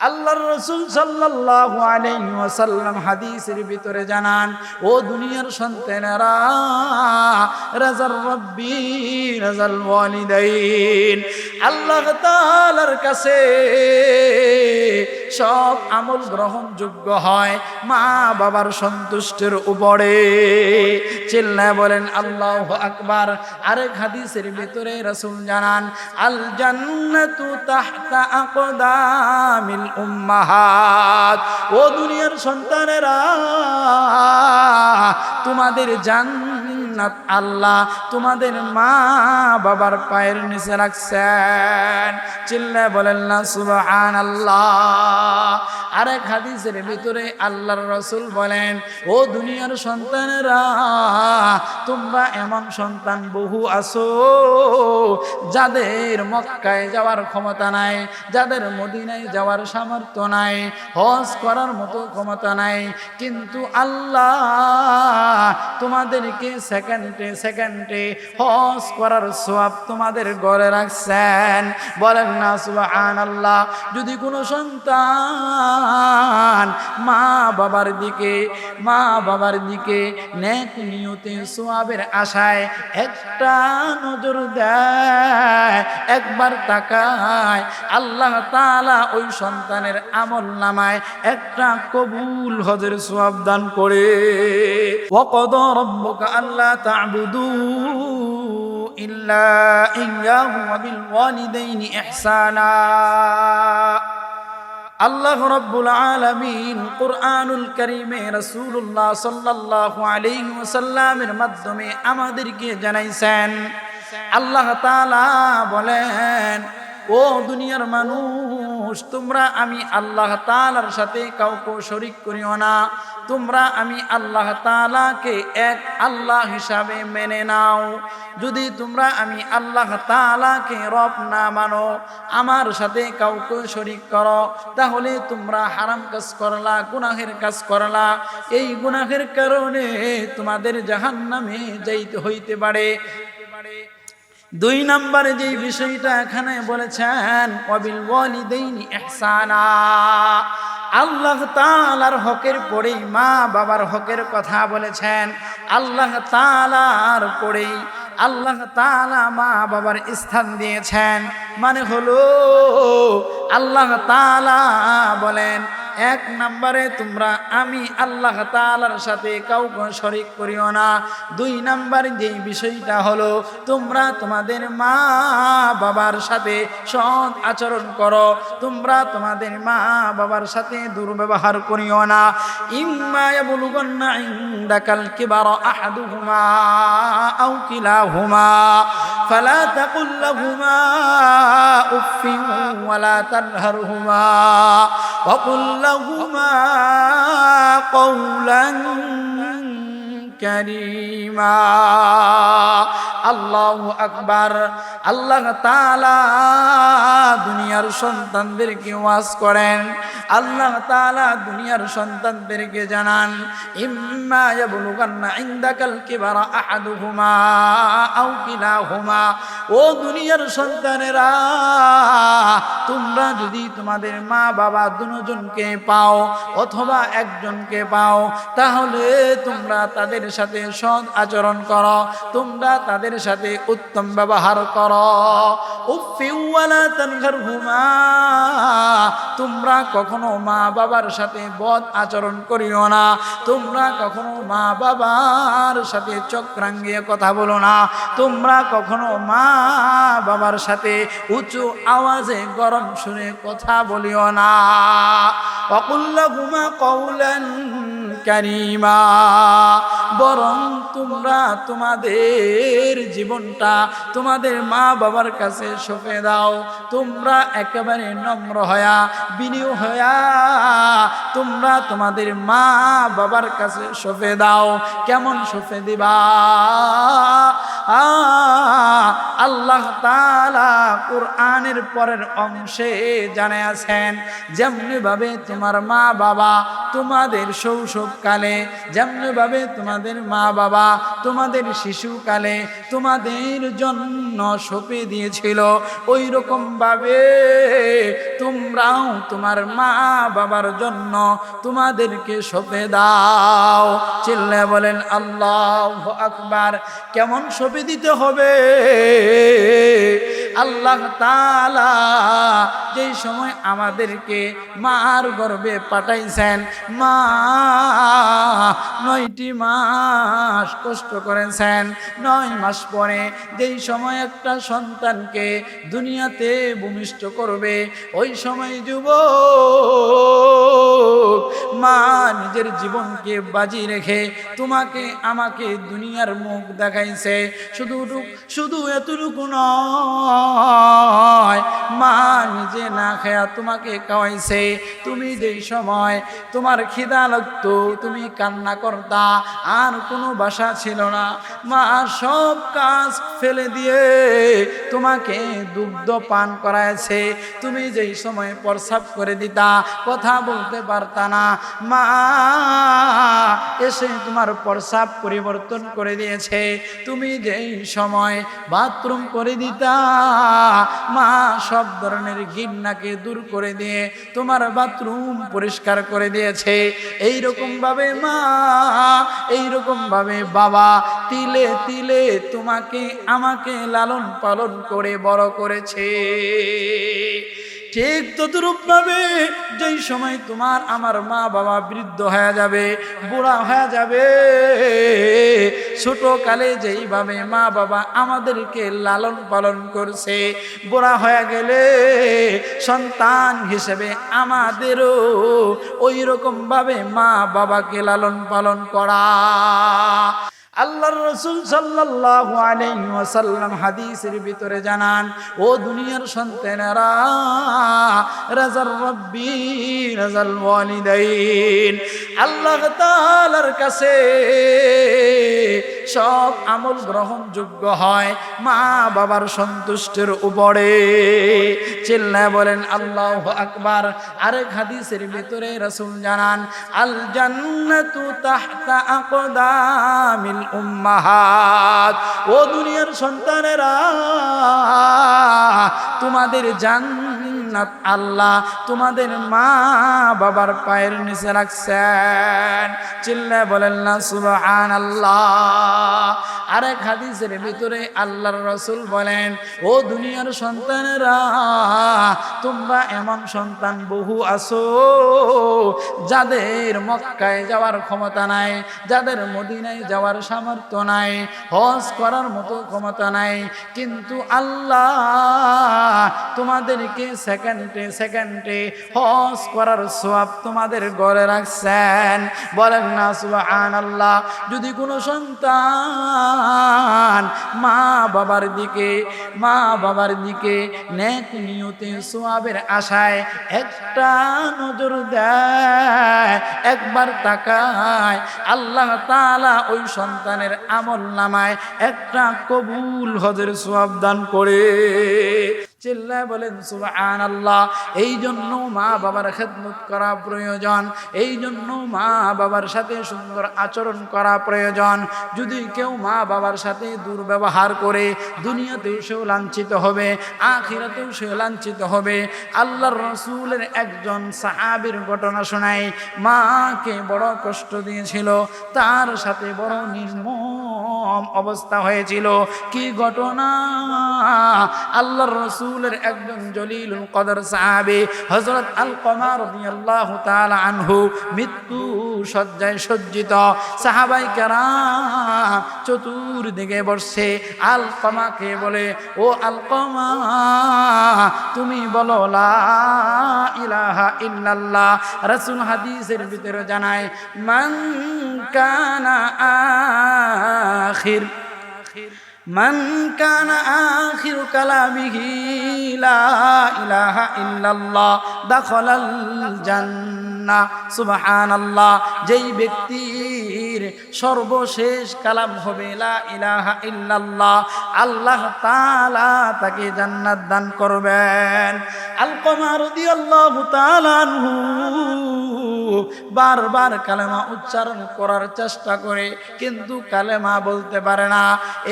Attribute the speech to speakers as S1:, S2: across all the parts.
S1: আল্লাহর রাসূল সাল্লাল্লাহু আলাইহি ওয়াসাল্লাম হাদিসের ভিতরে জানান, ও দুনিয়ার সন্তানেরা, রাজার রব্বি রাজাল ওয়ালিদাইন, আল্লাহ তাআলার কাছে সব আমল গ্রহণযোগ্য হয় মা বাবার সন্তুষ্টির উপরে। চিল্লায় বলেন আল্লাহু আকবার। আরেক হাদিসের ভিতরে রাসূল জানান, আল জান্নাতু তাহতা আকদামিল উম্মাহাত, ও দুনিয়ার সন্তানেরা, তোমাদের জান্নাত আল্লাহ তোমাদের মা বাবার পায়ের নিচে রাখছেন। চিল্লায় বলেন না সুবহানাল্লাহ। আরেক হাদিসের ভিতরে আল্লাহর রাসূল বলেন, ও দুনিয়ার সন্তানেরা, তোমরা এমন সন্তান বহু আছো যাদের মক্কায় যাওয়ার ক্ষমতা নাই, যাদের মদিনায় যাওয়ার সামর্থ্য নাই, হজ করার মতো ক্ষমতা নাই, কিন্তু আল্লাহ তোমাদেরকে সেকেন্ডে সেকেন্ডে হজ করার সওয়াব তোমাদের ঘরে রাখছেন। বলেন না সুবহানাল্লাহ। যদি কোনো সন্তান মা বাবার দিকে নেক নিয়তে সওয়াবের আশায় একটা নজর দেয়, একবার তাকায়, আল্লাহ তাআলা ওই সন্তানের আমল নামায় একটা কবুল হজের সওয়াব দান করে। ওয়া ক্বাদা রাব্বুকা আল্লা তা'বুদু ইল্লা ইয়্যাহু ওয়া বিল ওয়ালিদাইনি ইহসানা। আল্লাহ রাব্বুল আলামিন কুরআনুল কারীমে রাসূলুল্লাহ সাল্লাল্লাহু আলাইহি ওয়াসাল্লামের মাধ্যমে আমাদেরকে জানাইছেন, আল্লাহ তাআলা বলেন, ও দুনিয়ার মানুষ, তোমরা আমি আল্লাহ তাআলার সাথে কাউকে শরীক করিও না। তোমরা আমি আল্লাহ তাআলাকে এক আল্লাহ হিসাবে মেনে নাও। যদি তোমরা আমি আল্লাহ তাআলাকে রব না মানো, আমার সাথে কাউকে শরীক করো, তাহলে তোমরা হারাম কাজ করলা, গুনাহের কাজ করলা। এই গুনাহের কারণে তোমাদের জাহান্নামে যাইতে হইতে পারে। দুই নম্বরে যে বিষয়টা এখানে বলেছেন, ওয়াবিল ওয়ালিদাইনি ইহসানা, আল্লাহ তাআলার হকের পরেই মা বাবার হকের কথা বলেছেন। আল্লাহ তাআলার পরেই আল্লাহ তাআলা মা বাবার স্থান দিয়েছেন। মানে হলো আল্লাহ তাআলা বলেন, এক নম্বরে তোমরা আমি আল্লাহ তাআলার সাথে কাউকে শরীক করিও না। দুই নম্বর যেই বিষয়টা হলো, তোমরা তোমাদের মা বাবার সাথে সৎ আচরণ করো, তোমরা তোমাদের মা বাবার সাথে দুর্ব্যবহার করিও না। ইম্মা ইয়াবলুগান্না ইনদাকাল কিবারা আহাদুহুমা আও কিলাহুমা ফালা তাকুল লাহুমা উফফিন ওয়ালা তানহারহুমা ওয়া কুল লাহুমা কওলান কারীমা। আল্লাহু আকবার। আল্লাহ তাআলা দুনিয়ার সন্তানদেরকে ওয়াজ করেন, আল্লাহ তাআলা দুনিয়ার সন্তানদেরকে জানান, ইম্মা ইয়াবলুগান্না ইনদাকাল কিবারা আহাদুহুমা আও কিলাহুমা, ও দুনিয়ার সন্তানেরা, তোমরা যদি তোমাদের মা বাবা দুজনকে পাও অথবা একজনকে পাও, তাহলে তোমরা তাদের সাথে সৎ আচরণ করো, তোমরা তাদের সাথে উত্তম ব্যবহার করো। উফফি ওয়ালা তানহারহুমা, তোমরা কখনো মা বাবার সাথে বদ আচরণ করিও না, তোমরা কখনো মা বাবার সাথে চক্রাঙ্গিয়ে কথা বলো না, তোমরা কখনো মা বাবার সাথে উঁচু আওয়াজে গরম সুরে কথা বলিও না। ওয়া কুল লাহুমা কওলান কারীমা, বরং তোমরা তোমাদের জীবনটা তোমাদের মা বাবার কাছে সঁপে দাও। তোমরা একেবারে নম্র হয়া, বিনয়ী হয়া তোমরা তোমাদের মা বাবার কাছে সঁপে দাও। কেমন সঁপে দিবা? আল্লাহ তাআলা কুরআনের পরের অংশে জানায় আছেন, যেমনি ভাবে তোমার মা বাবা তোমাদের শৈশবকালে যেমন ভাবে তোমাদের মা বাবা তোমাদের শিশুকালে তোমাদের জন্য সঁপে দিয়েছিল, ওই রকম ভাবে তোমরাও তোমার মা বাবার জন্য তোমাদেরকে সঁপে দাও। চিল্লায়ে বলেন আল্লাহু আকবার। কেমন সঁপে দিতে হবে? আল্লাহ তাআলা যেই সময় আমাদেরকে মার গর্ভে পাঠাইছেন, মা 9টি মাস কষ্ট করেছেন, 9 মাস পরে যেই সময় একটা সন্তানকে দুনিয়াতে ভূমিষ্ঠ করবে, ওই সময় যুবক মা নিজের জীবনকে বাজি রেখে তোমাকে আমাকে দুনিয়ার মুখ দেখাইছে। শুধু এতটুকু নয়, মা নিজে না খায়া তোমাকে খাওয়াইছে। তুমি যেই সময় তোমার খিদা লাগতো তুমি কান্না করতা, আর কোনো বাসা ছিল না, মা সব কাজ ফেলে দিয়ে তোমাকে দুগ্ধ পান করাইছে। তুমি যেই সময় প্রস্রাব করে দিতা, কথা বলতে পারতা না, মা এসে তোমার প্রস্রাব পরিবর্তন করে দিয়েছে। তুমি যেই সময় বাথরুম করে দিতা, মা সব ধরনের ঘৃণাকে দূর করে দিয়ে তোমার বাথরুম পরিষ্কার করে দিয়েছে। এইরকম ভাবে মা, এইরকম ভাবে বাবা তিলে তিলে তোমাকে আমাকে লালন পালন করে বড় করেছে। ঠিক তদ্রূপ ভাবে যেই সময় তোমার আমার মা বাবা বৃদ্ধ হয়ে যাবে, বুড়া হয়ে যাবে, ছোটকালে যেইভাবে মা বাবা আমাদেরকে লালন পালন করছে, বুড়া হয়ে গেলে সন্তান হিসেবে আমাদেরও ওই রকম ভাবে মা বাবাকে লালন পালন করা। আল্লাহর রাসূল সাল্লাল্লাহু আলাইহি ওয়াসাল্লাম হাদিসের ভিতরে জানান, ও দুনিয়ার সন্তানেরা, রাজার রব্বি রাজাল ওয়ালিদাইন, আল্লাহ তাআলার কাছে সব আমল গ্রহণযোগ্য হয় মা বাবার সন্তুষ্টির উপরে। চিল্লায় বলেন আল্লাহু আকবার। আরেক হাদিসের ভিতরে রাসূল জানান, আল জান্নাতু তাহতা আকদামিল উম্মাহাত, ও দুনিয়ার সন্তানেরা, তোমাদের জান্নাত আল্লাহ তোমাদের মা বাবার পায়ের নিচে রাখছেন। চিল্লায় বলেন না সুবহানাল্লাহ। আরেক হাদিসের ভিতরে আল্লাহর রাসূল বলেন, ও দুনিয়ার সন্তানেরা, তোমরা এমন সন্তান বহু আছো যাদের মক্কায় যাওয়ার ক্ষমতা নাই, যাদের মদিনায় যাওয়ার সামর্থ্য নাই, হজ করার মতো ক্ষমতা নাই, কিন্তু আল্লাহ তোমাদেরকে সেকেন্ডে সেকেন্ডে হজ করার সওয়াব তোমাদের ঘরে রাখছেন। বলেন না সুবহানাল্লাহ। যদি কোনো সন্তান মা বাবার দিকে নেক নিয়তে সওয়াবের আশায় একটা নজর দেয়, একবার তাকায়, আল্লাহ তাআলা ওই সন্তানের আমল নামায় একটা কবুল হজের সওয়াব দান করে। চিল্লায় বলেন সুবহানাল্লাহ। এই জন্য মা বাবার খেদমত করা প্রয়োজন, এই জন্য মা বাবার সাথে সুন্দর আচরণ করা প্রয়োজন। যদি কেউ মা বাবার সাথে দুর্ব্যবহার করে, দুনিয়াতেও সেও লাঞ্ছিত হবে, আখিরাতেও সেও লাঞ্ছিত হবে। আল্লাহর রাসূলের একজন সাহাবীর ঘটনা শোনায়, মাকে বড় কষ্ট দিয়েছিল, তার সাথে বড় নির্মম অবস্থা হয়েছিল। কি ঘটনা? আল্লাহর রাসূলের একজন জলিলুল কদর সাহাবী হযরত আলকমা রাদিয়াল্লাহু তাআলা আনহু মৃত্যু শয্যায় সজ্জিত। সাহাবায়ে কেরাম চতুর্দিকে বসে আলকমাকে বলে, ও আলকমা, তুমি বলো লা ইলাহা ইল্লাল্লাহ। রাসূল হাদিসের ভিতরে জানায়, মান কানা আখির কালামিহি লা ইলাহা ইল্লাল্লাহ দাখালাল জান্নাহ। সুবহানাল্লাহ। যেই ব্যক্তির সর্বশেষ কালাম হবে লা ইলাহা ইল্লাল্লাহ, আল্লাহ তাআলা তাকে জান্নাত দান করবেন। আলকমা রাদিয়াল্লাহু তাআলা আনহু বারবার কালেমা উচ্চারণ করার চেষ্টা করে কিন্তু কালেমা বলতে পারে না।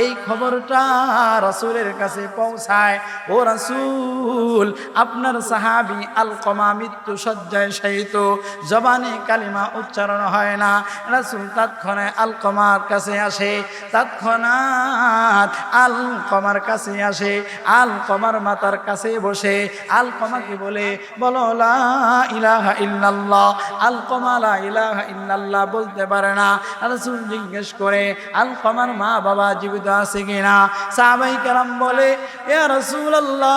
S1: এই খবরটা রাসূলের কাছে পৌঁছায়, ও রাসূল, আপনার সাহাবী আলকমা মৃত্যু শয্যায় শায়িত, জবানে কালিমা উচ্চারণ হয় না। রাসূল তৎক্ষণাৎ আলকমার কাছে আসে, তৎক্ষণাৎ আলকমার কাছে আসে, আলকমার মাতার কাছে বসে আলকমাকে বলে, বলো লা ইলাহা ইল্লাল্লাহ। আলকমা লা ইলাহা ইল্লাল্লাহ বলতে পারে না। রাসূল জিজ্ঞেস করে, আলকমার মা বাবা জীবিত আছে কিনা? সাহাবায়ে কেরাম বলে, ইয়া রাসূলুল্লাহ,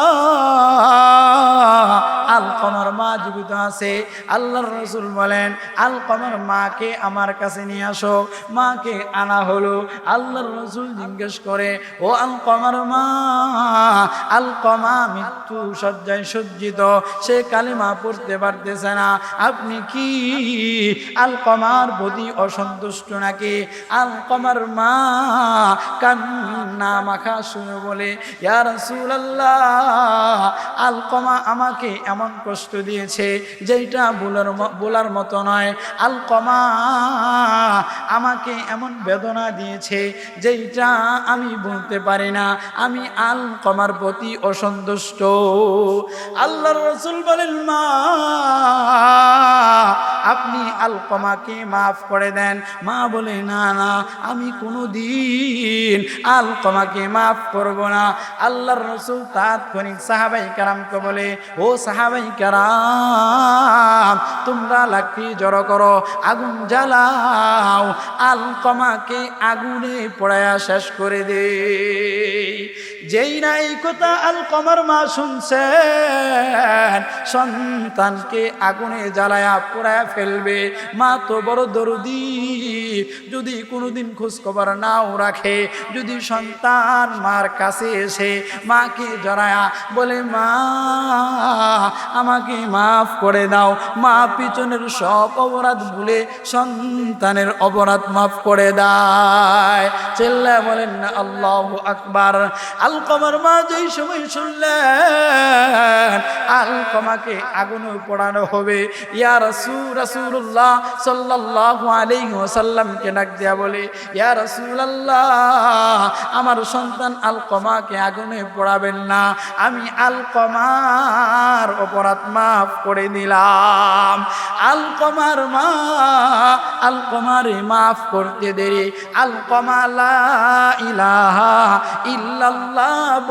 S1: আলকমার মা জীবিত আছে। আল্লাহর রাসূল বলেন, আলকমার মাকে আমার কাছে নিয়ে আসো। মাকে আনা হলো। আল্লাহর রাসূল জিজ্ঞেস করে, ও আলকমার মা, আলকমা মৃত্যু শয্যায় সজ্জিত, সে কালিমা পড়তে পারতেছে না, আপনি কি আলকমার প্রতি অসন্তুষ্ট নাকি? আলকমার মা কান্না মাখা শুনে বলে, ইয়া রাসূলুল্লাহ, আলকমা আমাকে এমন কষ্ট দিয়েছে যেটা বলার মতো নয়। আলকমা আমাকে এমন বেদনা দিয়েছে যেটা আমি বলতে পারি না। আমি আলকমার প্রতি অসন্তুষ্ট। আল্লাহর রাসূল বলেন, মা, আপনি আলকমাকে মাফ করে দেন। মা বলে, না না, আমি কোনোদিন আলকমাকে মাফ করব না। আল্লাহর রাসূল তাৎক্ষণিক সাহাবায়ে কেরামকে বলে, ও সাহাবায়ে কেরাম, তোমরা লাকড়ি জড়ো করো, আগুন জ্বালাও, আলকমাকে আগুনে পোড়ায়া শেষ করে দে। যেই না এই কথা আলকমার মা শুনছেন, সন্তানকে আগুনে জ্বালায়া পোড়ায়া ফেলবে। মা তো বড় দরদি, যদি কোনোদিন খোঁজখবর নাও রাখে, যদি সন্তান মার কাছে এসে মাকে জড়ায়া বলে, মা আমাকে মাফ করে দাও, মা পিছনের সব অপরাধ ভুলে সন্তানের অপরাধ মাফ করে দেয়। চিল্লায়া বলেন না আল্লাহু আকবার। আলকমার মা যেই সময় শুনলেন আলকমাকে আগুনে পোড়ানো হবে, ইয়া রাসূলুল্লাহ সাল্লাল্লাহু আলাইহি ওয়াসাল্লামকে ডাক দিয়া বলে, ইয়া রাসূলুল্লাহ, আমার সন্তান আলকমাকে আগুনে পোড়াবেন না, আমি আলকমার অপরাধ মাফ করে দিলাম। আলকমার মা আলকমারে মাফ করতে দেরি আলকমা লা ইলাহা ইল্লাল্লাহ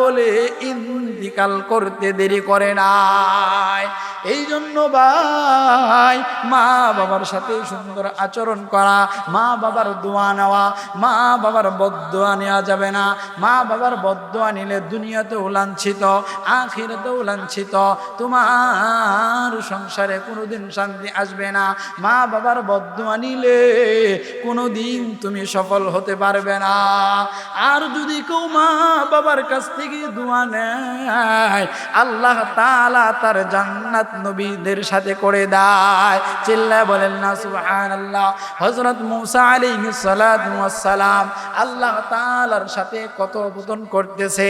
S1: বলে ইন্তিকাল করতে দেরি করে নাই। এই জন্য ভাই, মা বাবার সাথে সুন্দর আচরণ করা, মা বাবার দোয়া নেওয়া, মা বাবার বদদোয়া নেওয়া যাবে না। মা বাবার বদদোয়া নিলে দুনিয়াতেও লাঞ্ছিত, আখিরাতেও লাঞ্ছিত, তোমার সংসারে কোনোদিন শান্তি আসবে না। মা বাবার বদদোয়া নিলে কোনোদিন তুমি সফল হতে পারবে না। আর যদি কেউ মা বাবার কাছ থেকে দোয়া নেয়, আল্লাহ তাআলা তার জান্নাত নবীদের সাথে করে দেয়। চিল্লায় বলেন না সুবহানাল্লাহ। হযরত মূসা আলাইহিস সালাতু ওয়াস সালাম আল্লাহ তাআলার সাথে কথোপকথন করতেছে।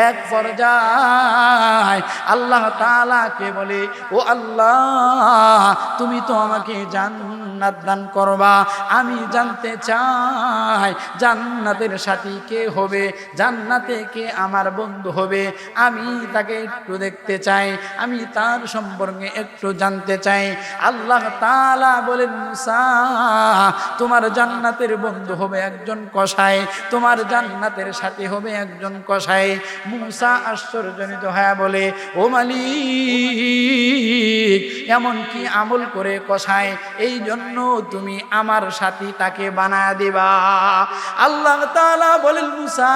S1: এক পর্যায়ে আল্লাহ তাআলাকে বলে, ও আল্লাহ, তুমি তো আমাকে জান্নাত দান করবা, আমি জানতে চাই জান্নাতের সাথী কে হবে, জান্নাতে কে আমার বন্ধু হবে, আমি তাকে একটু দেখতে চাই, আমি তার সম্পর্কে একটু জানতে চাই। আল্লাহ তাআলা বলেন, মূসা, তোমার জান্নাতের বন্ধু হবে একজন কসাই, তোমার জান্নাতের সাথী হবে একজন কসাই। মূসা আশ্চর্যজনিত হয়ে বলে, ও মালিক, এমন কি আমল করে কসাই এই জন্য তুমি আমার সাথী তাকে বানায় দিবা? আল্লাহ তাআলা বলেন, মূসা,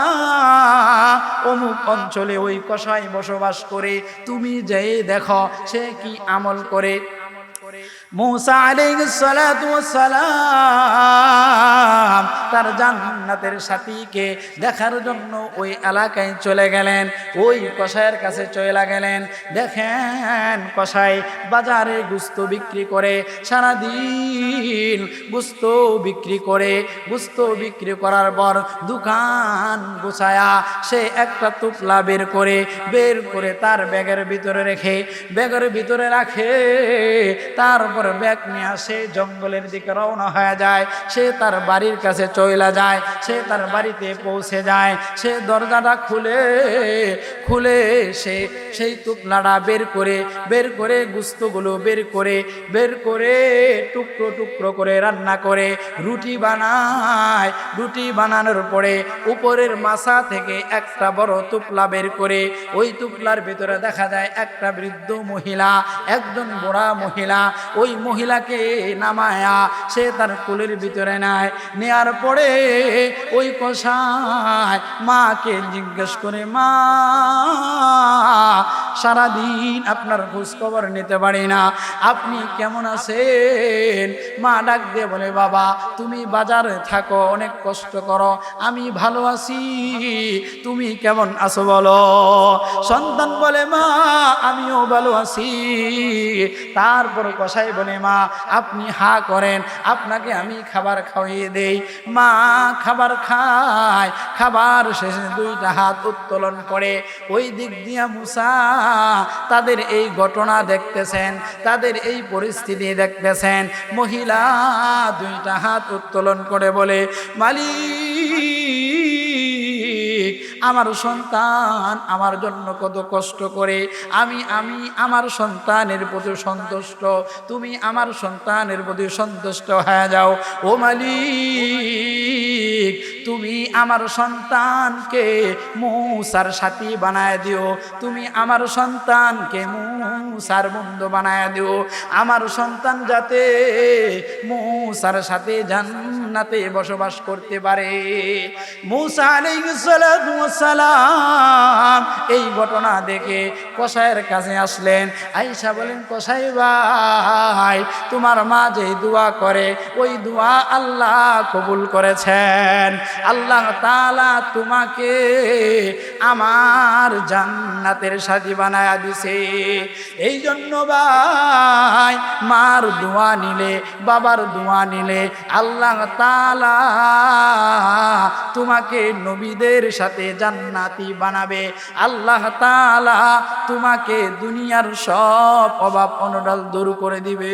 S1: অমুক অঞ্চলে ওই কসাই বসবাস করে, তুমি যেয়ে দেখো সে কি আমল করে। মূসা আলাইহিস সালাতু ওয়াস সালাম তার জান্নাতের সাথীকে দেখার জন্য ওই এলাকায় চলে গেলেন, ওই কসাইয়ের কাছে চলে গেলেন। দেখেন, কসাই বাজারে গোশত বিক্রি করে, সারাদিন গোশত বিক্রি করে, গোশত বিক্রি করার পর দোকান গোছায়া সে একটা টুকলা বের করে তার ব্যাগের ভিতরে রেখে, ব্যাগের ভিতরে রাখে, তারপর ব্যাগ নিয়ে আসে জঙ্গলের দিকে রওনা হয়ে যায়। সে তার বাড়ির কাছে চলে যায়, সে তার বাড়িতে পৌঁছে যায়। সে দরজাটা খুলে সে সেই টুকলাটা বের করে গুস্তগুলো বের করে টুকরো টুকরো করে রান্না করে রুটি বানায়। রুটি বানানোর পরে উপরের মাথা থেকে একটা বড় টুকলা বের করে ওই টুকলার ভিতরে দেখা যায় একটা বৃদ্ধ মহিলা, একজন বুড়া মহিলা। ওই মহিলাকে নামায়া সে তার কোলের ভিতরে নেয়ার পরে ওই কসাই মাকে জিজ্ঞেস করে, মা সারাদিন আপনার খোঁজ খবর নিতে পারি না, আপনি কেমন আছেন? মা ডাক দিয়ে বলে, বাবা তুমি বাজারে থাকো, অনেক কষ্ট করো, আমি ভালো আছি, তুমি কেমন আছো বলো? সন্তান বলে, মা আমিও ভালো আছি। তারপর কসাই বলে, মা আপনি হা করেন, আপনাকে আমি খাবার খাওয়িয়ে দেই। মা খাবার খায়, খাবার শেষে দুইটা হাত উত্তোলন করে ওই দিক দিয়া মুসা তাদের এই ঘটনা দেখতেছেন, তাদের এই পরিস্থিতি দেখতেছেন। মহিলা দুইটা হাত উত্তোলন করে বলে, মালিক আমার সন্তান আমার জন্য কত কষ্ট করে, আমি আমার সন্তানের প্রতি সন্তুষ্ট, তুমি আমার সন্তানের প্রতি সন্তুষ্ট হয়ে যাও। ও মালিক তুমি আমার সন্তানকে মূসার সাথী বানায় দিও, তুমি আমার সন্তানকে মূসার বন্ধু বানায় দিও, আমার সন্তান যাতে মূসার সাথে জান্নাতে বসবাস করতে পারে। মূসা আলাইহিস সালাম এই ঘটনা দেখে কসাইয়ের কাছে আসলেন। আয়েশা বলেন, কসাই ভাই তোমার মা যে দোয়া করে ওই দোয়া আল্লাহ কবুল করেছেন, আল্লাহ তাআলা তোমাকে আমার জান্নাতের সাথী বানায়া দিছে। এই জন্য ভাই মার দোয়া নিলে, বাবার দোয়া নিলে আল্লাহ তাআলা তোমাকে নবীদের সাথে জান্নাতি বানাবে। আল্লাহ তাআলা তোমাকে দুনিয়ার সব অভাব অনটন দূর করে দিবে।